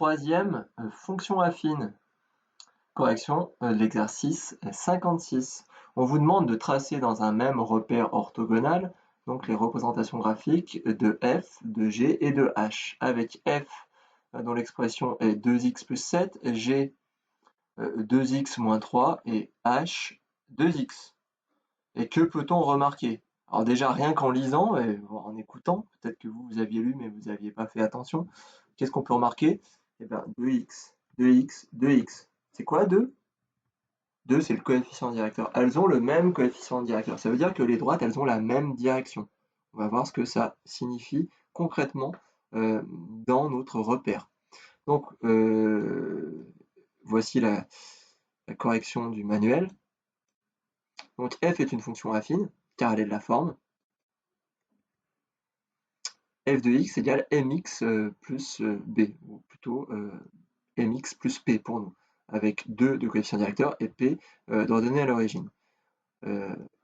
troisième, fonction affine. Correction de l'exercice 56. On vous demande de tracer dans un même repère orthogonal donc les représentations graphiques de f, de g et de h, avec f dont l'expression est 2x plus 7, g 2x moins 3 et h 2x. Et que peut-on remarquer? Alors déjà, rien qu'en lisant et en écoutant, peut-être que vous aviez lu mais vous n'aviez pas fait attention, qu'est-ce qu'on peut remarquer? Eh bien 2x, 2x, 2x. C'est quoi 2? 2, c'est le coefficient directeur. Elles ont le même coefficient directeur. Ça veut dire que les droites, elles ont la même direction. On va voir ce que ça signifie concrètement dans notre repère. Donc, voici la correction du manuel. Donc, f est une fonction affine, car elle est de la forme. F de x égale mx plus b, ou plutôt mx plus p pour nous, avec 2 de coefficient directeur et p d'ordonnée à l'origine.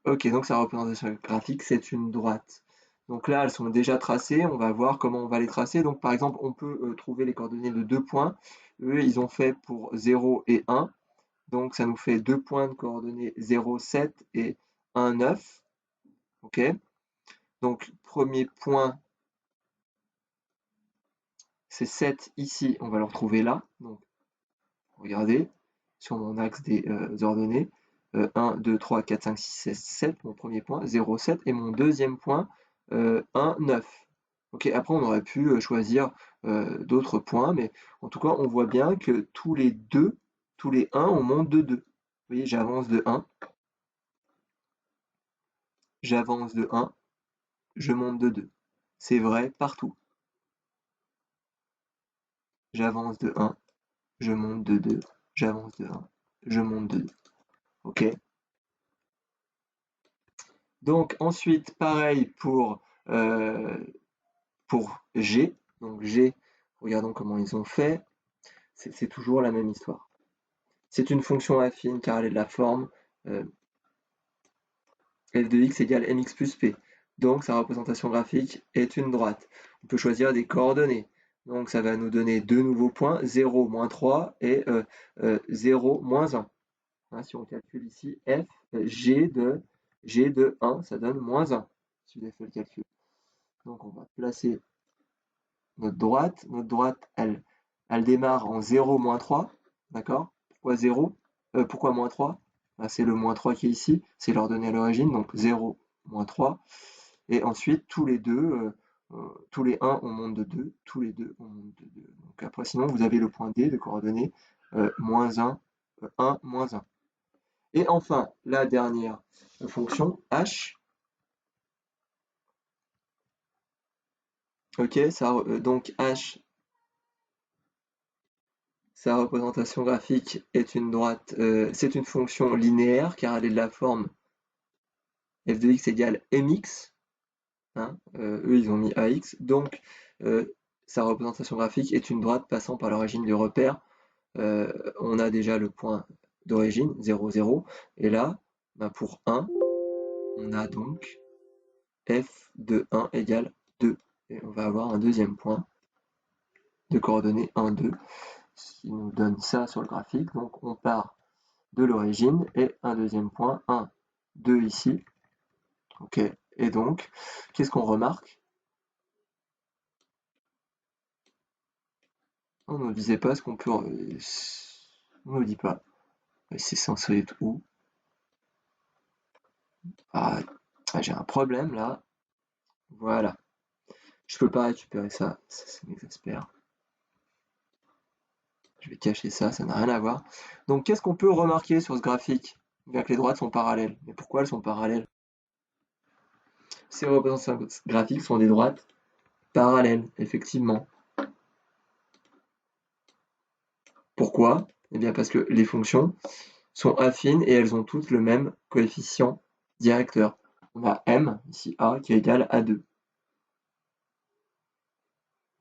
Ok, donc sa représentation graphique, c'est une droite. Donc là, elles sont déjà tracées, on va voir comment on va les tracer. Donc par exemple, on peut trouver les coordonnées de 2 points. Eux, ils ont fait pour 0 et 1. Donc ça nous fait 2 points de coordonnées 0, 7 et 1, 9. Ok. Donc premier point, c'est 7 ici, on va le retrouver là. Donc regardez, sur mon axe des ordonnées. 1, 2, 3, 4, 5, 6, 7, 7, mon premier point, 0, 7, et mon deuxième point, 1, 9. Ok, après on aurait pu choisir d'autres points, mais en tout cas on voit bien que tous les 2, tous les 1, on monte de 2. Vous voyez, j'avance de 1, j'avance de 1, je monte de 2. C'est vrai partout. J'avance de 1, je monte de 2, j'avance de 1, je monte de 2. Ok. Donc ensuite, pareil pour G. Donc G, regardons comment ils ont fait. C'est toujours la même histoire. C'est une fonction affine car elle est de la forme f de x égale mx plus p. Donc sa représentation graphique est une droite. On peut choisir des coordonnées. Donc ça va nous donner deux nouveaux points, 0, moins 3 et 0, moins 1. Hein, si on calcule ici f, g de 1, ça donne moins 1, si vous avez fait le calcul. Donc on va placer notre droite. Notre droite, elle démarre en 0, moins 3. D'accord? Pourquoi 0? Pourquoi moins 3? Ben, c'est le moins 3 qui est ici. C'est l'ordonnée à l'origine, donc 0, moins 3. Et ensuite, tous les 1, on monte de 2. Tous les 2, on monte de 2. Donc après, sinon, vous avez le point D de coordonnées moins 1, 1, moins 1. Et enfin, la dernière fonction, h. Ok, donc h, sa représentation graphique est une droite, c'est une fonction linéaire car elle est de la forme f de x égale mx. Hein, eux, ils ont mis ax. Donc, sa représentation graphique est une droite passant par l'origine du repère. On a déjà le point d'origine, 0, 0. Et là, ben pour 1, on a donc f de 1 égale 2. Et on va avoir un deuxième point de coordonnées 1, 2, qui nous donne ça sur le graphique. Donc, on part de l'origine et un deuxième point, 1, 2 ici. Ok. Et donc, qu'est-ce qu'on remarque? On ne disait pas ce qu'on peut. On ne dit pas. C'est censé être où? Ah, j'ai un problème là. Voilà. Je peux pas récupérer ça. Ça m'exaspère. Je vais cacher ça, ça n'a rien à voir. Donc, qu'est-ce qu'on peut remarquer sur ce graphique? Bien que les droites sont parallèles. Mais pourquoi elles sont parallèles? Ces représentations graphiques sont des droites parallèles, effectivement. Pourquoi? Eh bien parce que les fonctions sont affines et elles ont toutes le même coefficient directeur. On a m, ici a, qui est égal à 2.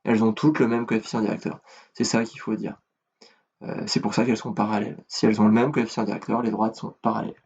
Elles ont toutes le même coefficient directeur. C'est ça qu'il faut dire. C'est pour ça qu'elles sont parallèles. Si elles ont le même coefficient directeur, les droites sont parallèles.